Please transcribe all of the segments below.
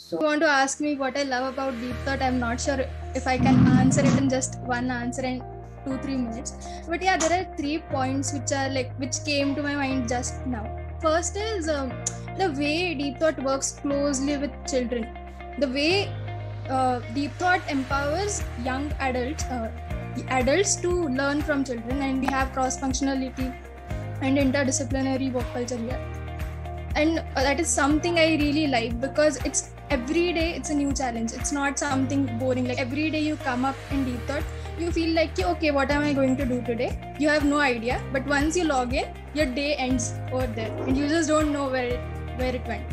So, you want to ask me what I love about Deep Thought? I'm not sure if I can answer it in just one answer in 2-3 minutes. But yeah, there are 3 points which came to my mind just now. First is the way Deep Thought works closely with children. The way Deep Thought empowers young adults to learn from children, and we have cross-functionality and interdisciplinary work culture here. And that is something I really like, because it's every day it's a new challenge. It's not something boring. Like every day you come up in Deep Thought, you feel like, okay, what am I going to do today? You have no idea, but once you log in, your day ends over there and you just don't know where it went.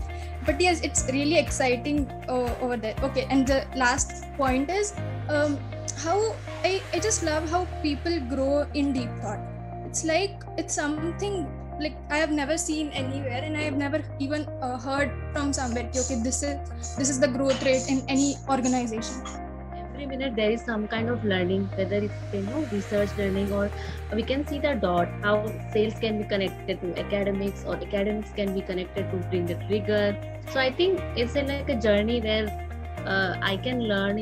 But yes, it's really exciting over there. Okay, and the last point is how I just love how people grow in Deep Thought. It's something like I have never seen anywhere, and I have never even heard from somewhere, okay, this is the growth rate in any organization. Every minute there is some kind of learning, whether it's research learning, or we can see the dot, how sales can be connected to academics, or academics can be connected to bring the rigor. So I think it's like a journey where I can learn,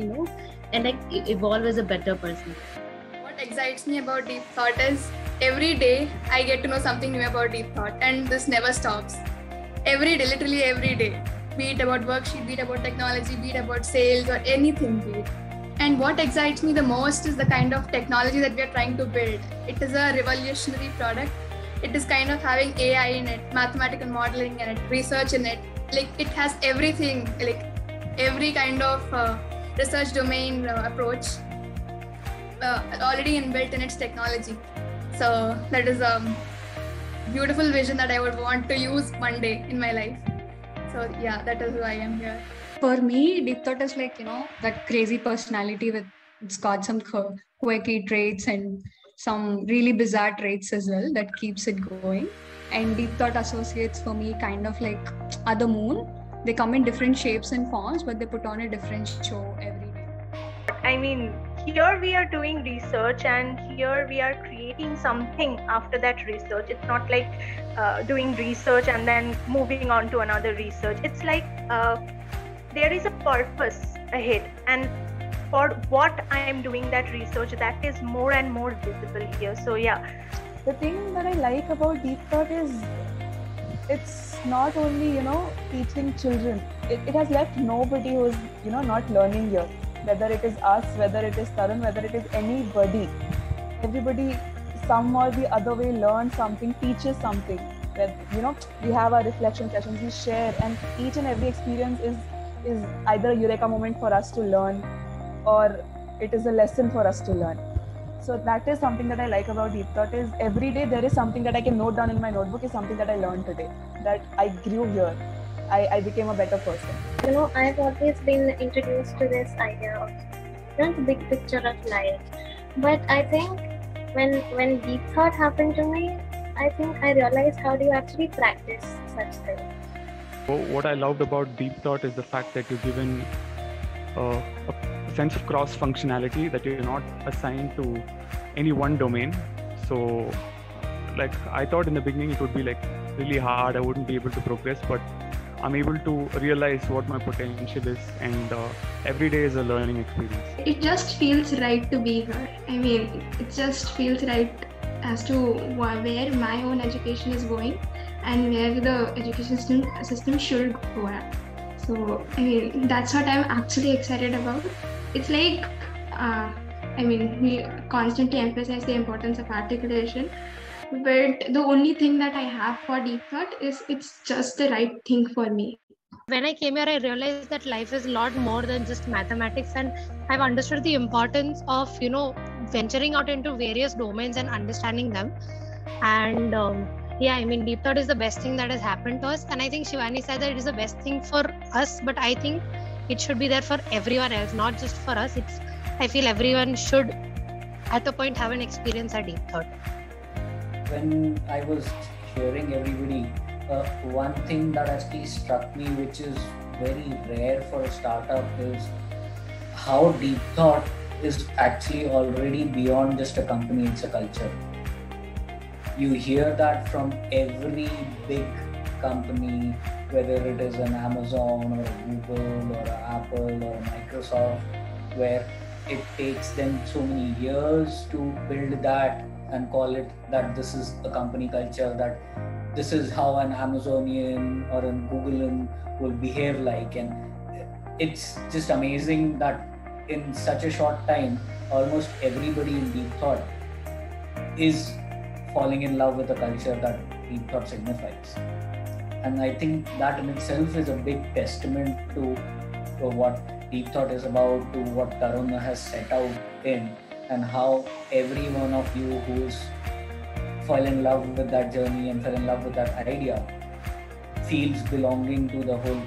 and evolve as a better person. What excites me about Deep Thought is every day I get to know something new about Deep Thought, and this never stops. Every day, literally every day, be it about worksheet, be it about technology, be it about sales, or anything be it. And what excites me the most is the kind of technology that we are trying to build. It is a revolutionary product. It is kind of having AI in it, mathematical modeling in it, research in it. Like it has everything, like every kind of research domain approach already inbuilt in its technology. So that is a beautiful vision that I would want to use one day in my life. So yeah, that is who I am here. For me, Deep Thought is that crazy personality it's got some quirky traits and some really bizarre traits as well that keeps it going. And Deep Thought associates for me kind of are the moon. They come in different shapes and forms, but they put on a different show every day. I mean, here we are doing research, and here we are creating something after that research. It's not like doing research and then moving on to another research. It's like there is a purpose ahead, and for what I am doing that research, that is more and more visible here. So yeah. The thing that I like about Deep Thought is it's not only, teaching children. It has left nobody who is, not learning here. Whether it is us, whether it is Tarun, whether it is anybody. Everybody, some or the other way, learns something, teaches something. That, we have our reflection sessions, we share, and each and every experience is either a eureka moment for us to learn, or it is a lesson for us to learn. So that is something that I like about Deep Thought, is every day there is something that I can note down in my notebook, is something that I learned today, that I grew here. I became a better person. I've always been introduced to this idea of the big picture of life. But I think when Deep Thought happened to me, I think I realized how do you actually practice such things. What I loved about Deep Thought is the fact that you're given a sense of cross-functionality, that you're not assigned to any one domain. So I thought in the beginning it would be really hard, I wouldn't be able to progress, but I'm able to realize what my potential is, and every day is a learning experience. It just feels right to be here. I mean, it just feels right as to where my own education is going and where the education system should go at. So, I mean, that's what I'm actually excited about. It's we constantly emphasize the importance of articulation. But the only thing that I have for Deep Thought is it's just the right thing for me. When I came here, I realized that life is a lot more than just mathematics, and I've understood the importance of, venturing out into various domains and understanding them. And Deep Thought is the best thing that has happened to us. And I think Shivani said that it is the best thing for us, but I think it should be there for everyone else, not just for us. I feel everyone should, at a point, have an experience at Deep Thought. When I was hearing everybody, one thing that actually struck me, which is very rare for a startup, is how Deep Thought is actually already beyond just a company, it's a culture. You hear that from every big company, whether it is an Amazon or a Google or an Apple or a Microsoft, where it takes them so many years to build that and call it that this is a company culture, that this is how an Amazonian or a Googlean will behave like. And it's just amazing that in such a short time, almost everybody in Deep Thought is falling in love with the culture that Deep Thought signifies. And I think that in itself is a big testament to what Deep Thought is about, to what Tarun has set out in, and how every one of you who's fell in love with that journey and fell in love with that idea feels belonging to the whole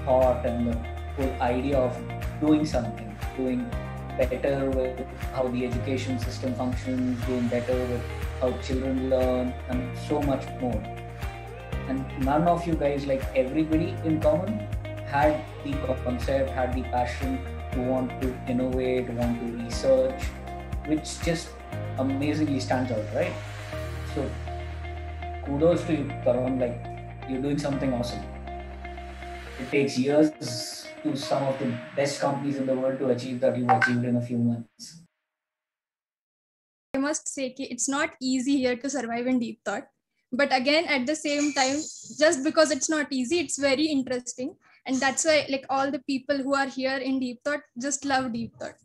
thought and the whole idea of doing something, doing better with how the education system functions, doing better with how children learn, and so much more. And none of you guys, like everybody in common, had the concept, had the passion to want to innovate, want to research, which just amazingly stands out, right? So kudos to you, Tarun, like you're doing something awesome. It takes years to some of the best companies in the world to achieve that you've achieved in a few months. I must say it's not easy here to survive in Deep Thought. But again, at the same time, just because it's not easy, it's very interesting. And that's why like all the people who are here in Deep Thought just love Deep Thought.